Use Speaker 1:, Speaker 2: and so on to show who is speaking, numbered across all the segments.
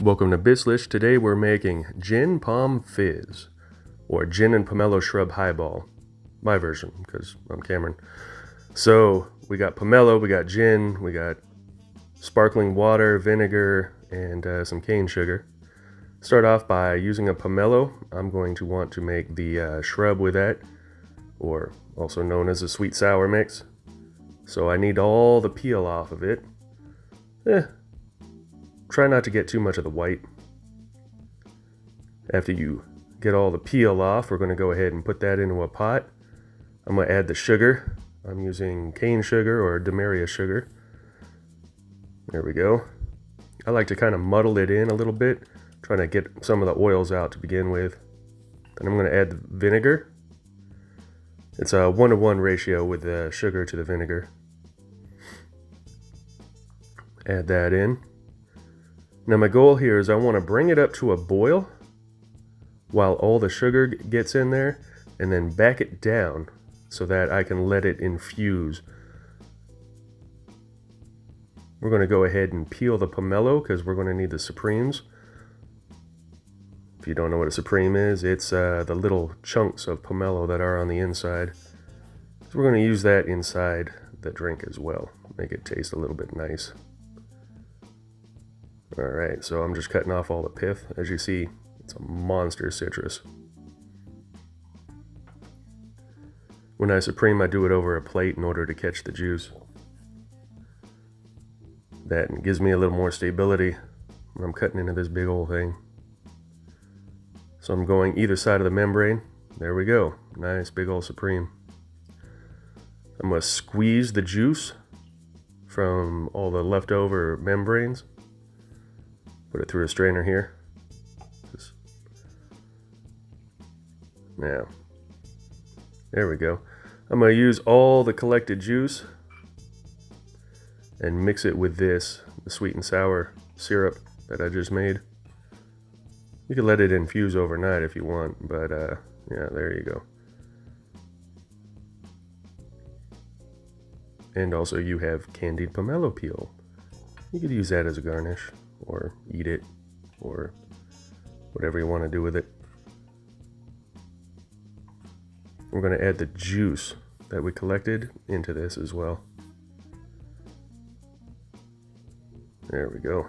Speaker 1: Welcome to Bislish. Today we're making Gin Pom Fizz, or Gin and Pommelo Shrub Highball. My version, because I'm Cameron. So we got pomelo, we got gin, we got sparkling water, vinegar, and some cane sugar. Start off by using a pomelo. I'm going to want to make the shrub with that, or also known as a sweet sour mix. So I need all the peel off of it. Try not to get too much of the white. After you get all the peel off, we're going to go ahead and put that into a pot. I'm going to add the sugar. I'm using cane sugar or demeria sugar. There we go. I like to kind of muddle it in a little bit, trying to get some of the oils out to begin with. Then I'm going to add the vinegar. It's a 1-to-1 ratio with the sugar to the vinegar. Add that in. Now my goal here is I want to bring it up to a boil while all the sugar gets in there, and then back it down so that I can let it infuse. We're going to go ahead and peel the pomelo because we're going to need the supremes. If you don't know what a supreme is, it's the little chunks of pomelo that are on the inside. So we're going to use that inside the drink as well, make it taste a little bit nice. Alright, so I'm just cutting off all the pith. As you see, it's a monster citrus. When I supreme, I do it over a plate in order to catch the juice. That gives me a little more stability when I'm cutting into this big old thing. So I'm going either side of the membrane. There we go. Nice big old supreme. I'm going to squeeze the juice from all the leftover membranes. Put it through a strainer here. Now, there we go. I'm going to use all the collected juice and mix it with this, the sweet and sour syrup that I just made. You can let it infuse overnight if you want, but yeah, there you go. And also you have candied pomelo peel. You could use that as a garnish, or eat it, or whatever you want to do with it. We're going to add the juice that we collected into this as well. There we go.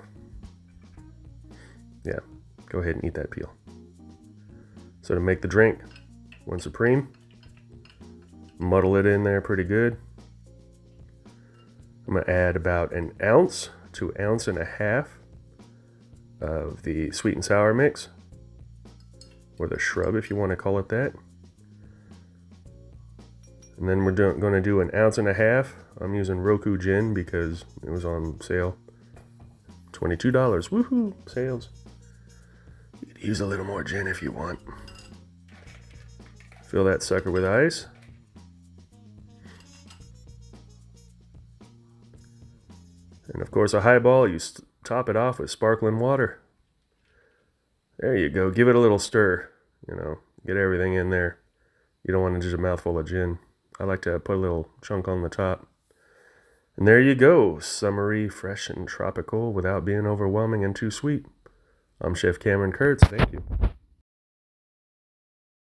Speaker 1: Yeah, go ahead and eat that peel. So to make the drink, 1 supreme, muddle it in there pretty good. I'm going to add about 1 ounce to 1.5 ounces of the sweet and sour mix, or the shrub if you want to call it that. And then we're going to do 1.5 ounces. I'm using Roku gin because it was on sale. $22. Woohoo! Sales. You could use a little more gin if you want. Fill that sucker with ice. And of course a highball, you top it off with sparkling water. There you go. Give it a little stir. You know, get everything in there. You don't want to just a mouthful of gin. I like to put a little chunk on the top. And there you go. Summery, fresh, and tropical without being overwhelming and too sweet. I'm Chef Cameron Kurtz. Thank you.